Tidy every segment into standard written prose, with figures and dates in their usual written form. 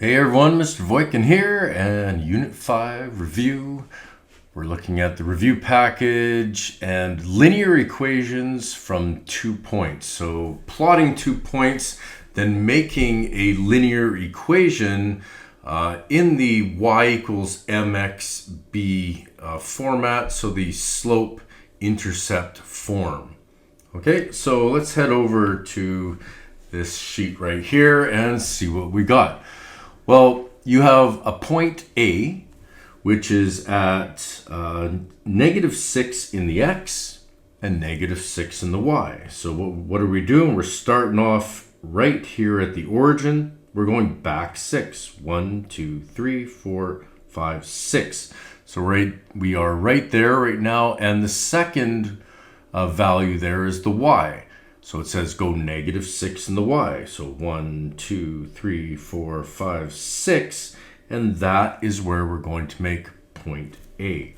Hey everyone, Mr. Voikin here, and Unit 5 review. We're looking at the review package and linear equations from 2 points. So plotting 2 points, then making a linear equation in the y equals mxb format, so the slope-intercept form. Okay, so let's head over to this sheet right here and see what we got. Well, you have a point A, which is at -6 in the x and -6 in the y. So what are we doing? We're starting off right here at the origin. We're going back 6. 1, 2, 3, 4, 5, 6. So we are right there right now, and the second value there is the y. So it says go -6 in the y. So 1, 2, 3, 4, 5, 6. And that is where we're going to make point A.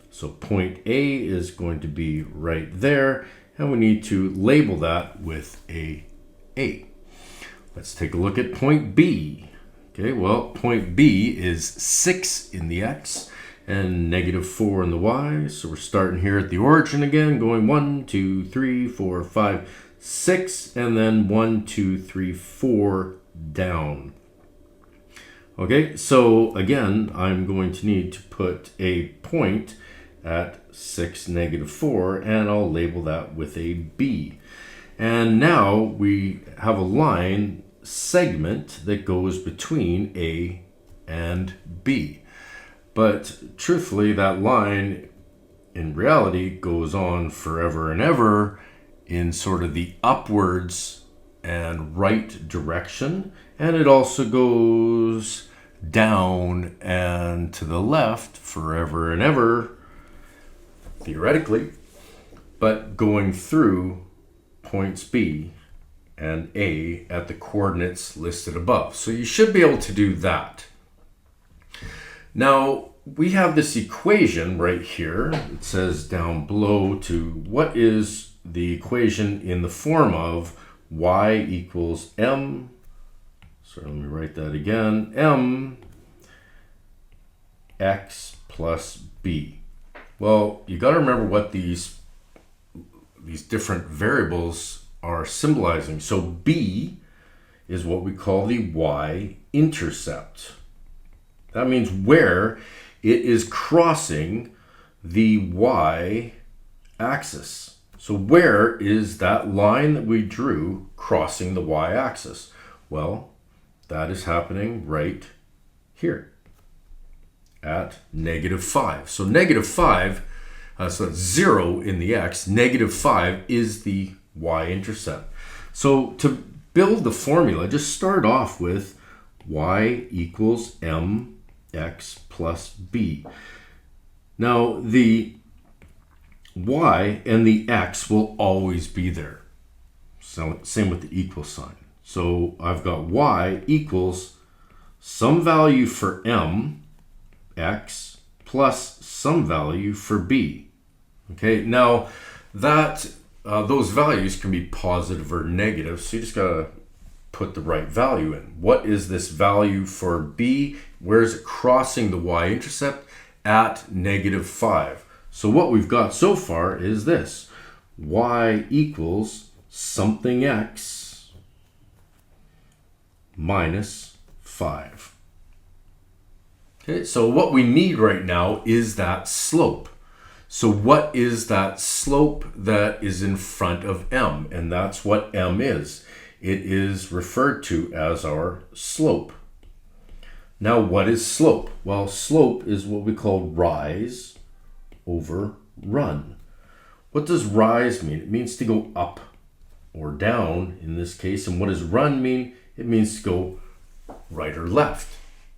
So point A is going to be right there. And we need to label that with a A. Let's take a look at point B. Okay, well, point B is 6 in the x and -4 in the y. So we're starting here at the origin again, going 1, 2, 3, 4, 5, 6, and then 1, 2, 3, 4 down. Okay, so again, I'm going to need to put a point at 6, -4, and I'll label that with a B. And now we have a line segment that goes between A and B. But truthfully, that line in reality goes on forever and ever in sort of the upwards and right direction. And it also goes down and to the left forever and ever, theoretically, but going through points B and A at the coordinates listed above. So you should be able to do that. Now, we have this equation right here. It says down below to what is the equation in the form of y equals m. So let me write that again. M x plus b. Well, you got to remember what these different variables are symbolizing. So b is what we call the y-intercept. That means where it is crossing the y-axis. So where is that line that we drew crossing the y-axis? Well, that is happening right here at -5. So -5, so that's 0 in the x, -5 is the y-intercept. So to build the formula, just start off with y equals mx plus b. Now, the y and the x will always be there. So same with the equal sign. So I've got y equals some value for m, x, plus some value for b. Okay, now that those values can be positive or negative, so you just gotta put the right value in. What is this value for b? Where is it crossing the y-intercept? At -5. So what we've got so far is this. Y equals something x minus 5. Okay, so what we need right now is that slope. So what is that slope that is in front of m? And that's what m is. It is referred to as our slope. Now, what is slope? Well, slope is what we call rise over run. What does rise mean? It means to go up or down in this case. And what does run mean? It means to go right or left.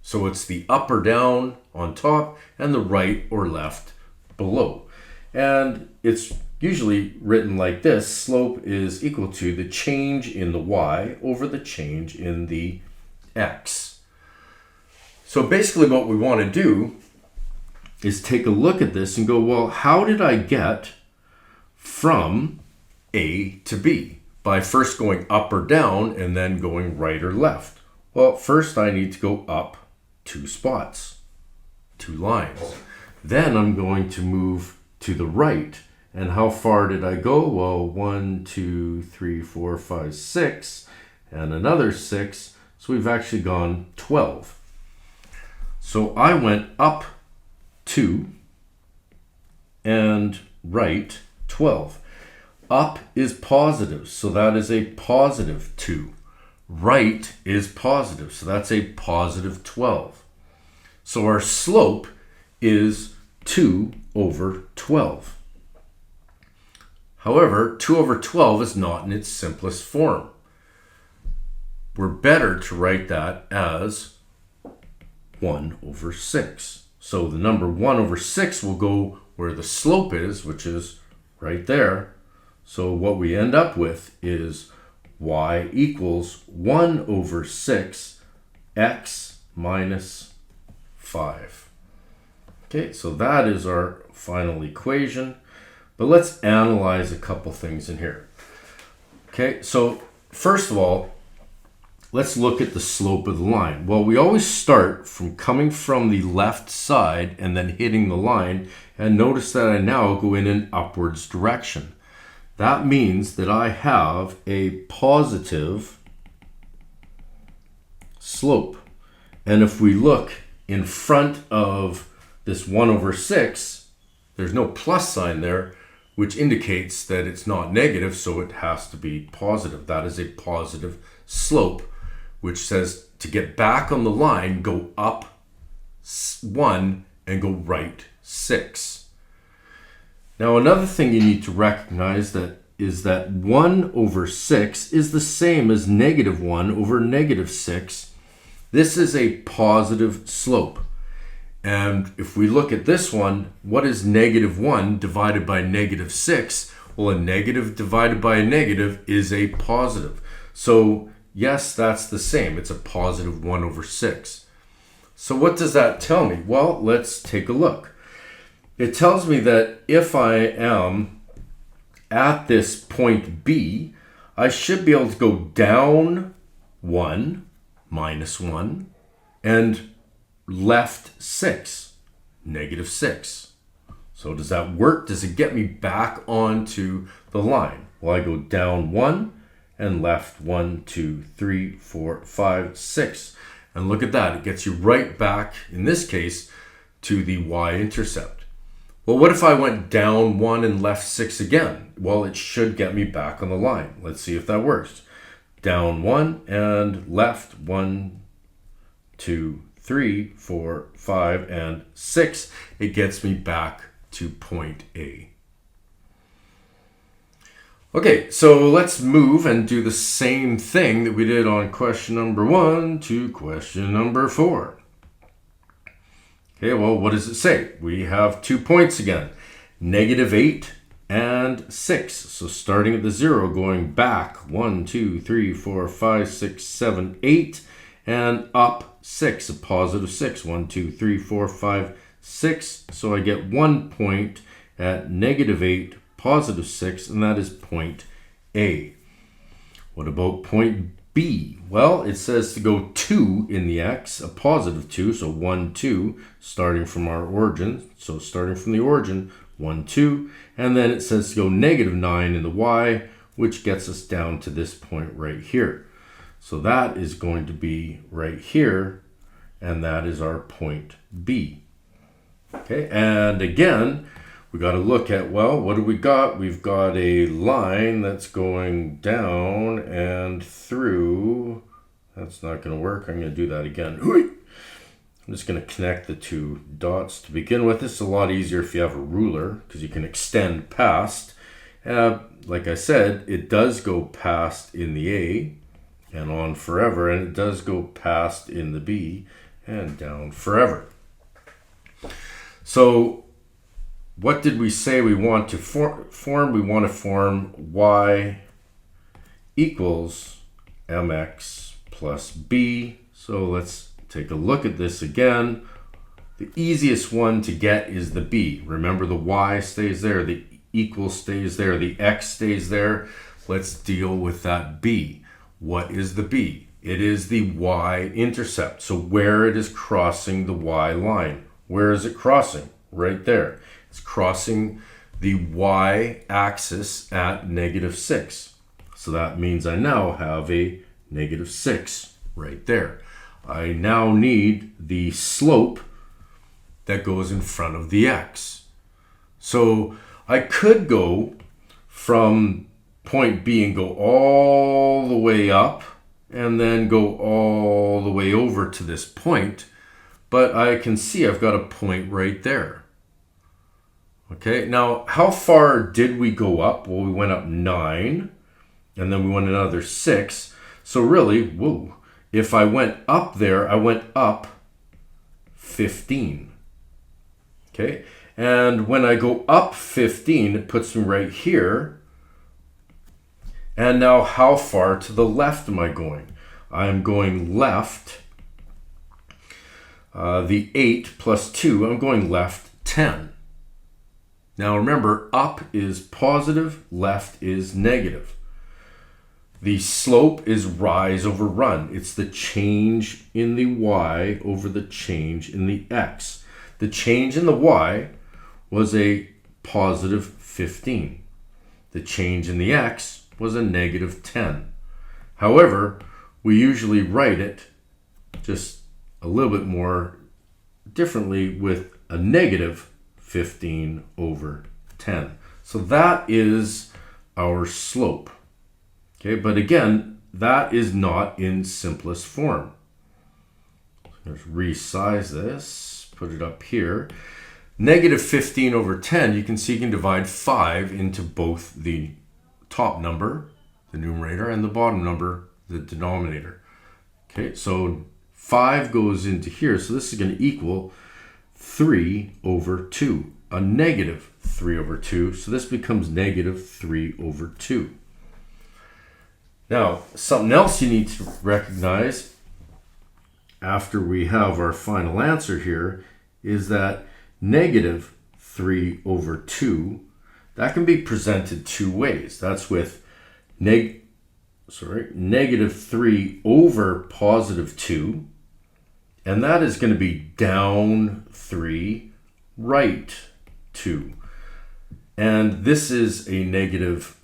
So it's the up or down on top and the right or left below. And it's usually written like this. Slope is equal to the change in the y over the change in the x. So basically what we want to do is take a look at this and go, well, how did I get from A to B? By first going up or down and then going right or left. Well, first I need to go up 2 spots, 2 lines. Then I'm going to move to the right. And how far did I go? Well, 1, 2, 3, 4, 5, 6, and another 6. So we've actually gone 12. So I went up 2 and right 12. Up is positive, so that is a positive 2. Right is positive, so that's a positive 12. So our slope is 2 over 12. However, 2 over 12 is not in its simplest form. We're better to write that as 1 over 6. So the number 1 over 6 will go where the slope is, which is right there. So what we end up with is y equals 1 over 6 x minus 5. Okay, so that is our final equation. But let's analyze a couple things in here. Okay, so first of all, let's look at the slope of the line. Well, we always start from coming from the left side and then hitting the line. And notice that I now go in an upwards direction. That means that I have a positive slope. And if we look in front of this 1 over 6, there's no plus sign there, which indicates that it's not negative, so it has to be positive. That is a positive slope, which says to get back on the line, go up 1 and go right 6. Now, another thing you need to recognize is that 1 over 6 is the same as negative 1 over negative 6. This is a positive slope. And if we look at this one, what is negative 1 divided by negative 6? Well, a negative divided by a negative is a positive. So, yes, that's the same. It's a positive 1 over 6. So what does that tell me? Well, let's take a look. It tells me that if I am at this point B, I should be able to go down 1, minus 1, and left 6, negative 6. So does that work? Does it get me back onto the line? Well, I go down 1 and left 1, 2, 3, 4, 5, 6. And look at that. It gets you right back, in this case, to the y-intercept. Well, what if I went down 1 and left 6 again? Well, it should get me back on the line. Let's see if that works. Down 1 and left 1, 2, 3, 4, 5, and 6. It gets me back to point A. Okay, so let's move and do the same thing that we did on question number 1 to question number 4. Okay, well, what does it say? We have 2 points again, negative 8 and 6. So starting at the 0, going back 1, 2, 3, 4, 5, 6, 7, 8, and up 6, a positive 6. 1, 2, 3, 4, 5, 6. So I get 1 point at negative 8, positive 6, and that is point A. What about point B? Well, it says to go 2 in the x, a positive 2, so 1, 2, starting from our origin. So starting from the origin, 1, 2, and then it says to go negative 9 in the y, which gets us down to this point right here. So that is going to be right here, and that is our point B. Okay, and again, we got to look at, well, what do we got? We've got a line that's going down and through. That's not going to work. I'm going to do that again. I'm just going to connect the 2 dots to begin with. This is a lot easier if you have a ruler because you can extend past. Like I said, it does go past in the A and on forever, and it does go past in the B and down forever. So what did we say we want to form? We want to form y equals mx plus b. So let's take a look at this again. The easiest one to get is the b. Remember, the y stays there, the equal stays there, the x stays there. Let's deal with that b. What is the b? It is the y-intercept. So where it is crossing the y line. Where is it crossing? Right there. It's crossing the y-axis at -6. So that means I now have a -6 right there. I now need the slope that goes in front of the x. So I could go from point B and go all the way up and then go all the way over to this point, but I can see I've got a point right there. Okay, now how far did we go up? Well, we went up 9, and then we went another 6. So really, whoa, if I went up there, I went up 15. Okay, and when I go up 15, it puts me right here. And now how far to the left am I going? I'm going left, the 8 plus 2, I'm going left 10. Now remember, up is positive, left is negative. The slope is rise over run. It's the change in the y over the change in the x. The change in the y was a positive 15. The change in the x was a negative 10. However, we usually write it just a little bit more differently with a negative 15 over 10. So that is our slope. Okay, but again, that is not in simplest form. Let's resize this, put it up here. Negative 15 over 10, you can see you can divide 5 into both the top number, the numerator, and the bottom number, the denominator. Okay, so 5 goes into here, so this is going to equal 3 over 2, a negative 3 over 2, so this becomes negative 3 over 2. Now, something else you need to recognize after we have our final answer here is that negative 3 over 2, that can be presented two ways. That's with negative 3 over positive 2, and that is going to be down 3, right 2. And this is a negative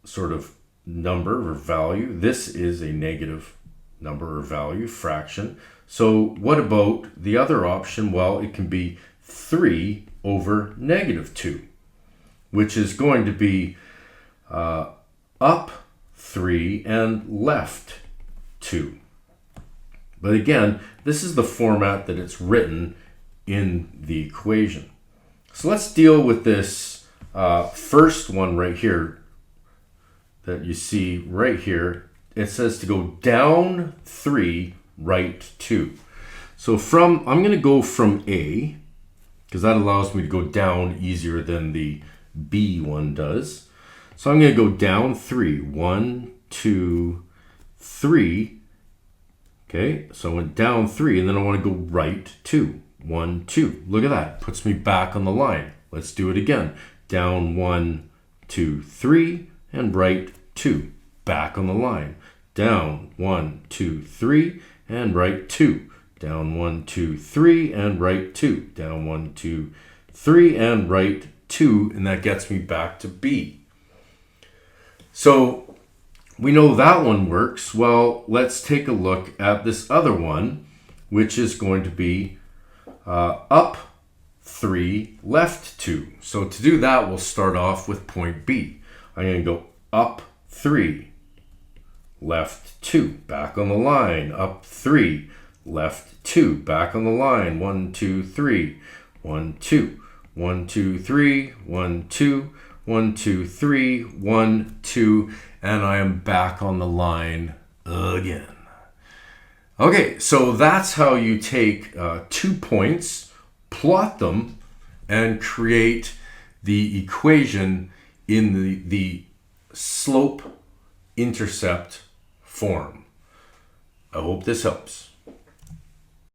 sort of number or value. This is a negative number or value, fraction. So what about the other option? Well, it can be 3 over negative 2, which is going to be up 3 and left 2. But again, this is the format that it's written in the equation. So let's deal with this first one right here that you see right here. It says to go down 3, right 2. So I'm going to go from A, because that allows me to go down easier than the B one does. So I'm going to go down 3. 1, 2, 3. Okay, so I went down 3, and then I want to go right 2. 1, 2. Look at that. Puts me back on the line. Let's do it again. Down 1, 2, 3, and right 2. Back on the line. Down 1, 2, 3, and right 2. Down 1, 2, 3, and right 2. Down 1, 2, 3, and right 2, and that gets me back to B. So we know that one works. Well, let's take a look at this other one, which is going to be up 3, left 2. So to do that, we'll start off with point B. I'm going to go up 3, left 2, back on the line, up 3, left 2, back on the line, 1, 2, 3, 1, 2, 1, 2, 3, 1, 2, 1, 2, 3, 1, 2, and I am back on the line again. Okay, so that's how you take 2 points, plot them, and create the equation in the slope-intercept form. I hope this helps.